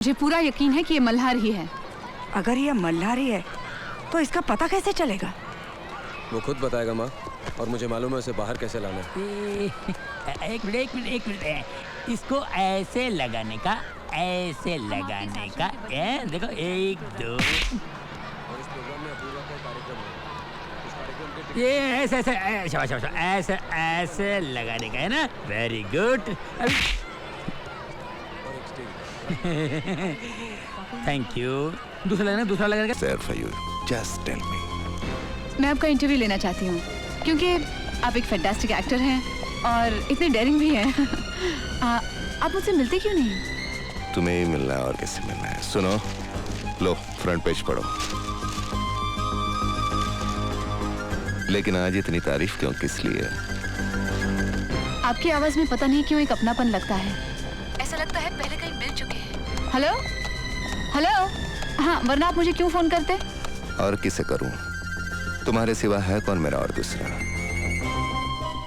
मुझे पूरा यकीन है कि ये मल्हार ही है। अगर ये मल्हार ही है तो इसका पता कैसे चलेगा? वो खुद बताएगा माँ, और मुझे मालूम है उसे बाहर कैसे लाना है। एक मिनट, इसको ऐसे लगाने का, ऐसे लगाने का। देखो, 1 2। और इस प्रोग्राम में अपूर्वा का कार्यक्रम है। उस कार्यक्रम के ये ऐसे शाबाश, ऐसे ऐसे लगाने का है ना। Very good. Thank you. दूसरा लगाने का। Sir, for you, just tell me. मैं आपका इंटरव्यू लेना चाहती हूँ क्योंकि आप एक फैंटास्टिक एक्टर हैं और इतने डेयरिंग भी हैं। आप मुझसे मिलते क्यों नहीं? तुम्हें ही मिलना है और किससे मिलना है? सुनो, लो फ्रंट पेज पढ़ो। लेकिन आज इतनी तारीफ क्यों, किस लिए? आपकी आवाज में पता नहीं क्यों एक अपनापन लगता है। ऐसा लगता है पहले कहीं मिल चुके हैं। हेलो हेलो, हाँ, वरना आप मुझे क्यों फोन करते? और किसे करूं? तुम्हारे सिवा है कौन मेरा और दूसरा?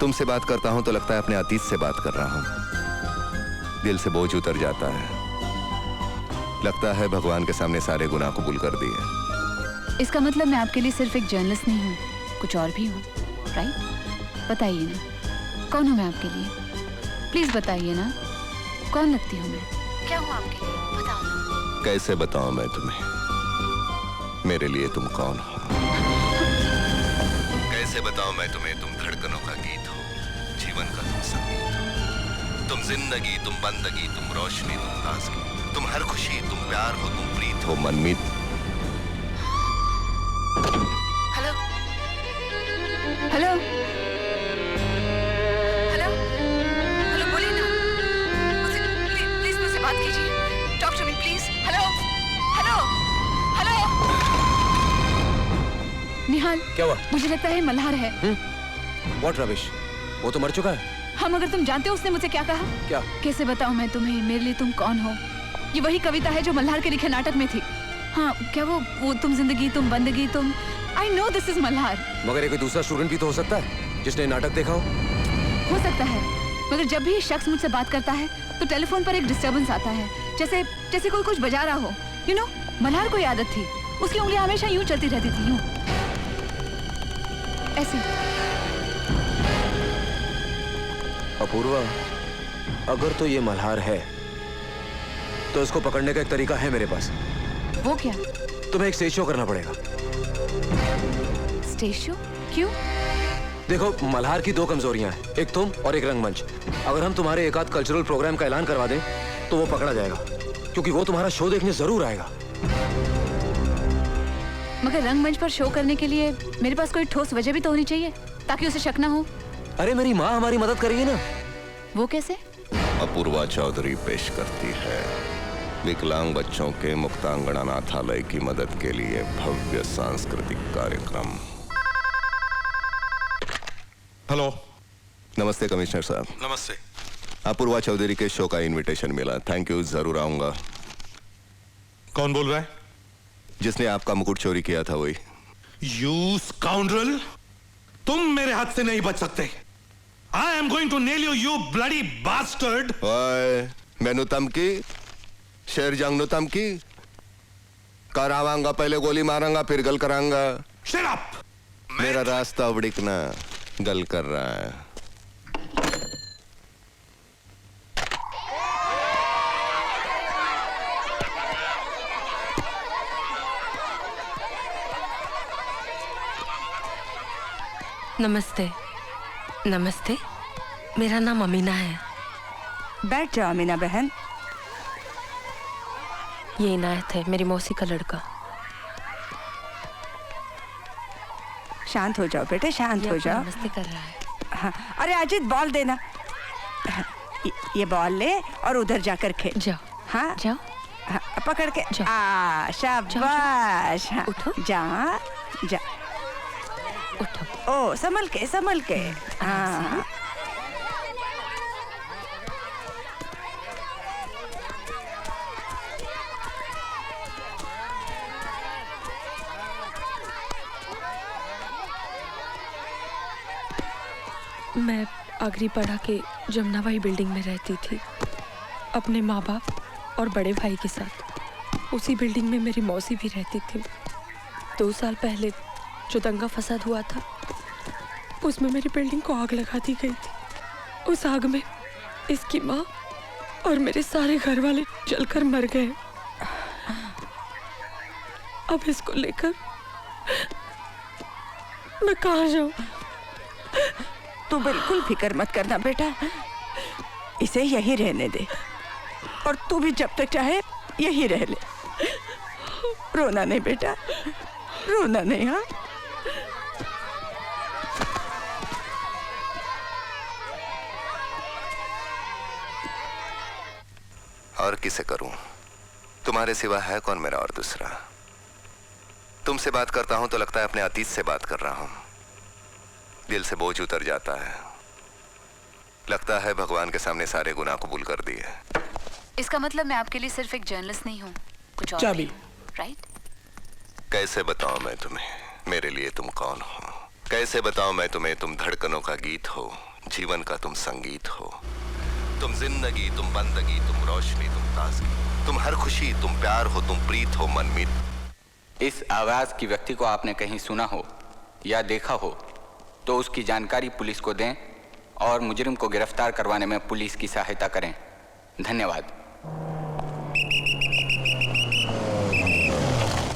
तुमसे बात करता हूं तो लगता है अपने अतीत से बात कर रहा हूं। दिल से बोझ उतर जाता है। लगता है भगवान के सामने सारे गुनाह कबूल कर दिए। इसका मतलब मैं आपके लिए सिर्फ एक जर्नलिस्ट नहीं हूँ, कुछ और भी हूँ, राइट? बताइए ना, कौन हूँ मैं आपके लिए? प्लीज बताइए ना, कौन लगती हूँ मैं? क्या हूँ आपके लिए? बताओ ना। कैसे बताऊं मैं तुम्हें मेरे लिए तुम कौन हो? कैसे बताऊं मैं तुम्हें? तुम धड़कनों का गीत हो, जीवन का तुम संगीत हो। तुम जिंदगी, तुम बंदगी, तुम रोशनी, तुम ताजगी, तुम हर खुशी, तुम प्यार हो, तुम प्रीत हो, मनमीत। हेलो हेलो हेलो हेलो, बोलिए ना, मुझसे प्लीज मुझसे बात कीजिए। Talk to me please. Hello hello hello. Nihal, क्या हुआ? मुझे लगता है मल्हार है। What rubbish? वो तो मर चुका है। हाँ, मगर तुम जानते हो उसने मुझसे क्या कहा? क्या? कैसे बताऊं मैं तुम्हें, मेरे लिए तुम कौन हो? ये वही कविता है जो मल्हार के लिखे नाटक में थी। हाँ, क्या वो तुम जिंदगी, तुम बंदगी, तुम। I know this is Malhar. मगर ये कोई दूसरा स्टूडेंट भी तो हो सकता है जिसने नाटक देखा हो सकता है, मगर जब भी ये शख्स मुझसे बात करता है तो टेलीफोन पर एक डिस्टर्बेंस आता है, जैसे कोई कुछ बजा रहा हो। यू नो, मल्हार को आदत थी, उसकी उंगलियां हमेशा यूं चलती रहती थी, यूं ऐसे। अपूर्वा, अगर तो ये मल्हार है तो इसको पकड़ने का एक तरीका है मेरे पास। वो क्या? तुम्हें एक स्टेज शो करना पड़ेगा। Stage show? क्यों? देखो, मल्हार की 2 कमजोरियां हैं, एक तुम और एक रंगमंच। अगर हम तुम्हारे एक आध कल्चरल प्रोग्राम का ऐलान करवा दें तो वो पकड़ा जाएगा, क्योंकि वो तुम्हारा शो देखने जरूर आएगा। मगर रंगमंच पर शो करने के लिए मेरे पास कोई ठोस वजह भी तो होनी चाहिए ताकि उसे शक ना हो। अरे मेरी माँ हमारी मदद करेगी ना। वो कैसे? अपूर्वा चौधरी पेश करती है विकलांग बच्चों के मुक्तांगण अनाथालय की मदद के लिए भव्य सांस्कृतिक कार्यक्रम। हेलो। नमस्ते कमिश्नर साहब। नमस्ते। अपूर्वा चौधरी के शो का इनविटेशन मिला। थैंक यू, जरूर आऊंगा। कौन बोल रहा है? जिसने आपका मुकुट चोरी किया था वही। यू स्काउंड्रल, तुम मेरे हाथ से नहीं बच सकते। I am going to nail you, you bloody bastard. ओए, मैनू तमकी, शेर जंग नु तमकी करावांगा, पहले गोली मारांगा फिर गल करांगा। Shut up. मेरा रास्ता उड़कना गल कर रहा है। नमस्ते। नमस्ते, मेरा नाम अमीना है। बैठ जाओ अमीना बहन। ये इनायत है, मेरी मौसी का लड़का। शांत हो जाओ बेटे, शांत हो जाओ। नमस्ते कर रहा है। हाँ, अरे अजीत बॉल देना। ये बॉल ले और उधर जाकर खेल। जाओ। हाँ जाओ। हाँ, पकड़ के। जाओ। शाबाश। हाँ, उठो। जा। उठो। ओ, संभल के। हाँ। मैं आगरी पड़ा के जमुनाबाई बिल्डिंग में रहती थी, अपने माँ बाप और बड़े भाई के साथ। उसी बिल्डिंग में मेरी मौसी भी रहती थी। 2 साल पहले जो दंगा फसाद हुआ था उसमें मेरी बिल्डिंग को आग लगा दी गई थी। उस आग में इसकी माँ और मेरे सारे घर वाले जलकर मर गए। अब इसको लेकर मैं कहाँ जाऊं? तू बिल्कुल फिक्र मत करना बेटा, इसे यहीं रहने दे और तू भी जब तक चाहे यहीं रह ले। रोना नहीं बेटा, रोना नहीं। हाँ, और किसे करूं? तुम्हारे सिवा है कौन मेरा और दूसरा? तुमसे बात करता हूं तो लगता है अपने अतीत से बात कर रहा हूं। दिल से बोझ उतर जाता है, लगता है भगवान के सामने सारे गुनाह कबूल कर दिए। इसका मतलब मैं आपके लिए सिर्फ एक जर्नलिस्ट नहीं हूँ, कुछ और चाबी। राइट? कैसे बताऊं मैं तुम्हें मेरे लिए तुम कौन हो? कैसे बताऊं मैं तुम्हें तुम धड़कनों का गीत हो, जीवन का तुम संगीत हो। तुम जिंदगी, तुम बंदगी, तुम रोशनी, तुम ताजगी, तुम हर खुशी, तुम प्यार हो, तुम प्रीत हो, मनमीत। इस आवाज की व्यक्ति को आपने कहीं सुना हो या देखा हो तो उसकी जानकारी पुलिस को दें और मुजरिम को गिरफ्तार करवाने में पुलिस की सहायता करें। धन्यवाद।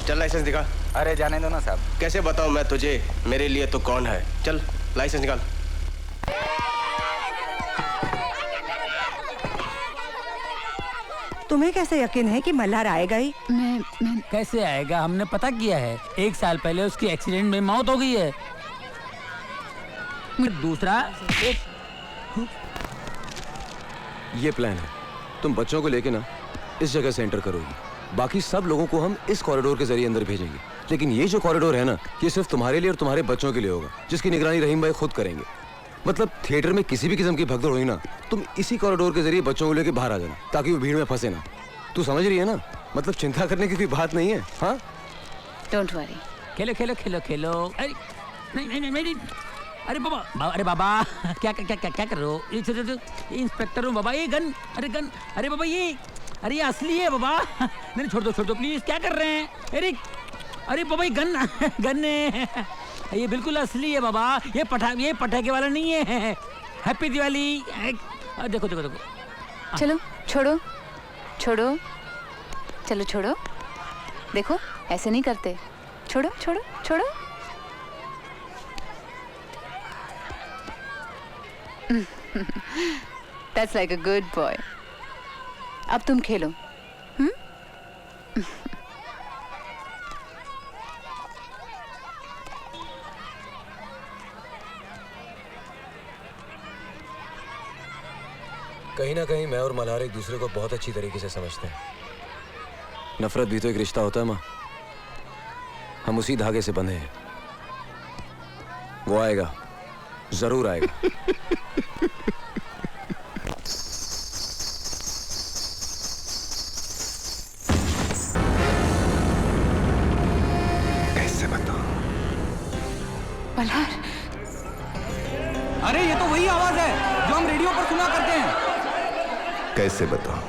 चल लाइसेंस दिखा। अरे जाने दो ना साहब। कैसे बताऊं मैं तुझे मेरे लिए तो कौन है? चल लाइसेंस निकाल। तुम्हें कैसे यकीन है कि मल्हार आएगा ही? मैं कैसे आएगा? हमने पता किया है, 1 साल पहले उसकी एक्सीडेंट में मौत हो गई है। दूसरा ये प्लान है, तुम बच्चों को लेके ना इस जगह से एंटर करोगी, बाकी सब लोगों को हम इस कॉरिडोर के जरिए अंदर भेजेंगे। लेकिन ये जो कॉरिडोर है ना, ये सिर्फ तुम्हारे लिए और तुम्हारे बच्चों के लिए होगा, जिसकी निगरानी रहीम भाई खुद करेंगे। मतलब थिएटर में किसी भी किस्म की भगदड़ हुई ना, तुम इसी कॉरिडोर के जरिए बच्चों को लेके बाहर आ जाना, ताकि वो भीड़ में फंसे ना। तू समझ रही है ना? मतलब चिंता करने की कोई बात नहीं है। हाँ, डोंट वरी। खेलो खेलो खेलो खेलो। अरे नहीं नहीं नहीं, अरे बाबा, अरे बाबा क्या क्या क्या क्या कर रहे हो? ये इंस्पेक्टर हूँ बाबा। ये गन, अरे गन, अरे बाबा अरे ये असली है बाबा। नहीं छोड़ दो प्लीज, क्या कर रहे हैं? अरे बाबा ये गन है, ये बिल्कुल असली है बाबा। ये पटाखे वाला नहीं है। हैप्पी दिवाली। देखो देखो देखो। चलो छोड़ो, चलो देखो ऐसे नहीं करते। छोड़ो। That's like a good boy. अब तुम खेलो। कहीं ना कहीं मैं और मल्हार एक दूसरे को बहुत अच्छी तरीके से समझते हैं। नफरत भी तो एक रिश्ता होता है माँ। हम उसी धागे से बंधे हैं। वो आएगा, जरूर आएगा। कैसे बताऊं? मल्हार, अरे ये तो वही आवाज है जो हम रेडियो पर सुना करते हैं। कैसे बताऊं?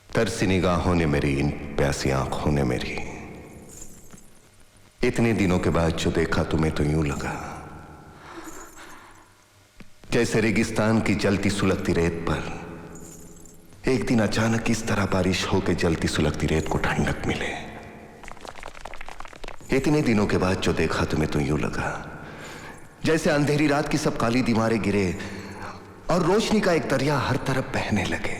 तरसी निगाहों ने मेरी, इन प्यासी आंखों ने मेरी, इतने दिनों के बाद जो देखा तुम्हें तो यूं लगा जैसे रेगिस्तान की जलती सुलगती रेत पर एक दिन अचानक इस तरह बारिश हो के जलती सुलगती रेत को ठंडक मिले। इतने दिनों के बाद जो देखा तुम्हें तो यूं लगा जैसे अंधेरी रात की सब काली दीवारें गिरे और रोशनी का एक दरिया हर तरफ बहने लगे।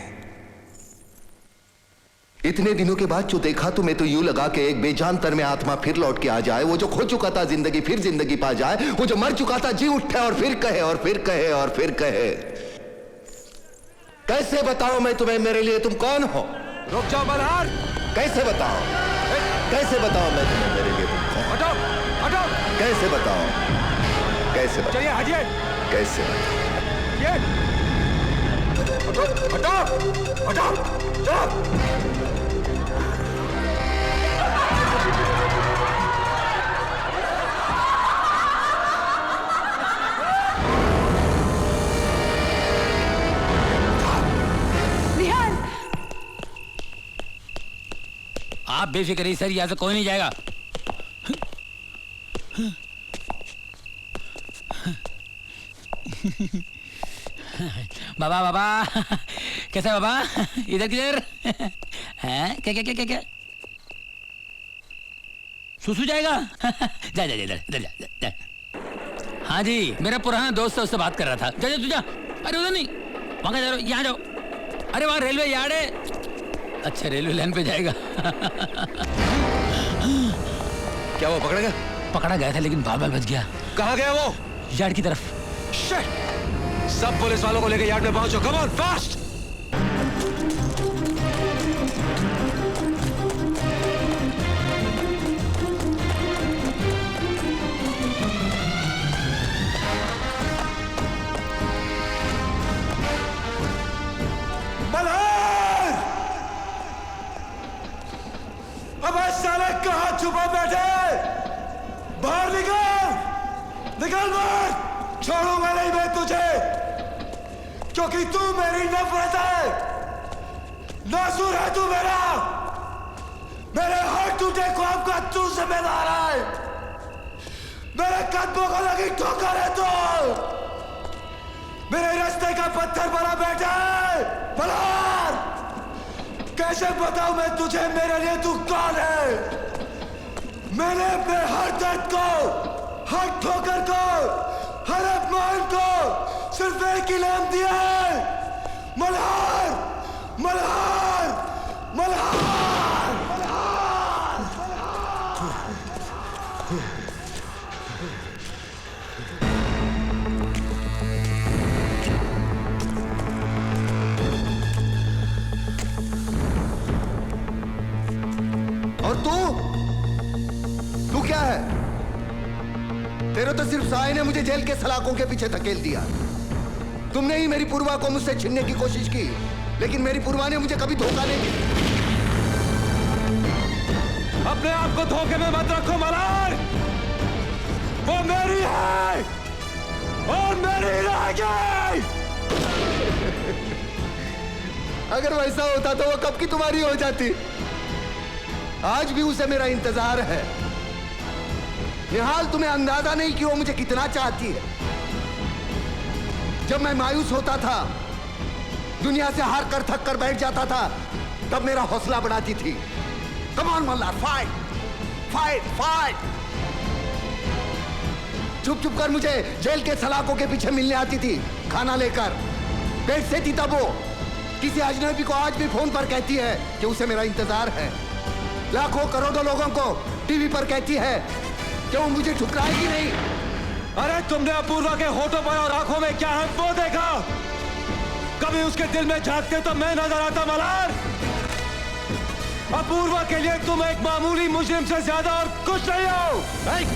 इतने दिनों के बाद जो देखा तुम्हें तो यूं लगा कि एक बेजान तर में आत्मा फिर लौट के आ जाए। वो जो खो चुका था जिंदगी फिर जिंदगी पा जाए। वो जो मर चुका था जी उठे और फिर कहे और फिर कहे और फिर कहे। कैसे बताऊं मैं तुम्हें मेरे लिए तुम कौन हो? रुक जाओ मल्हार। कैसे बताऊं? कैसे बताऊं मैं तुम्हें मेरे लिए तुम कौन? हटाओ। कैसे बताऊं? कैसे बताऊं? चलिए हटिए। कैसे बताऊं? हटाओ। आप बेफिक्र रहिए सर, यहाँ से कोई नहीं जाएगा। बाबा बाबा कैसा है बाबा? इधर किधर हैं? क्या क्या क्या क्या क्या सुसु जाएगा? जा जा इधर इधर जा, जा। हाँ जी, मेरा पुराना दोस्त है, उससे बात कर रहा था। जा जा तू जा। अरे उधर नहीं, वहां जा रहा, यहाँ जाओ। अरे वहां रेलवे यार्ड है। अच्छा रेलवे लाइन पे जाएगा। क्या वो पकड़ा गया? पकड़ा गया था लेकिन बार बार बच गया। कहाँ गया वो? यार्ड की तरफ। Shit! सब पुलिस वालों को लेकर यार्ड में पहुंचो। Come on fast. अब साले कहाँ छुपा बैठे? बाहर निकल, निकल बाहर। छोड़ूंगा नहीं मैं तुझे, क्योंकि तू मेरी नफरत है। नासुर है तू मेरा। मेरे हर टूटे ख्वाब का तू जिम्मेदार है। मेरे कदमों को लगी ठोकर है तू। मेरे रास्ते का पत्थर बना बैठा है। बलार, कैसे बताऊं मैं तुझे मेरे लिए तू कौन है? मैंने अपने हर दर्द को, हर ठोकर को, हर अपमान को सिर्फ एक ही नाम दिया है, मल्हार, मल्हार, मल्हार, मल्हार। और तू क्या है? तेरे तो सिर्फ साए ने मुझे जेल के सलाखों के पीछे धकेल दिया। तुमने ही मेरी पूर्वा को मुझसे छीनने की कोशिश की, लेकिन मेरी पूर्वा ने मुझे कभी धोखा नहीं दिया। अपने आप को धोखे में मत रखो मल्हार। वो मेरी है और मेरी रहेगी। अगर वैसा होता तो वो कब की तुम्हारी हो जाती। आज भी उसे मेरा इंतजार है। निहाल, तुम्हें अंदाजा नहीं कि वो मुझे कितना चाहती है। जब मैं मायूस होता था, दुनिया से हार कर थक कर बैठ जाता था, तब मेरा हौसला बढ़ाती थी। Come on Malhar, fight fight fight. चुप चुप कर मुझे जेल के सलाखों के पीछे मिलने आती थी, खाना लेकर पेट से थी। तब वो किसी अजनबी को आज भी फोन पर कहती है कि उसे मेरा इंतजार है। लाखों करोड़ों लोगों को टीवी पर कहती है कि वो मुझे ठुकराएगी नहीं। अरे तुमने अपूर्वा के होठों पर और आंखों में क्या है वो देखा? कभी उसके दिल में झांकते तो मैं नजर आता मल्हार। अपूर्वा के लिए तुम एक मामूली मुजरिम से ज्यादा और कुछ नहीं हो।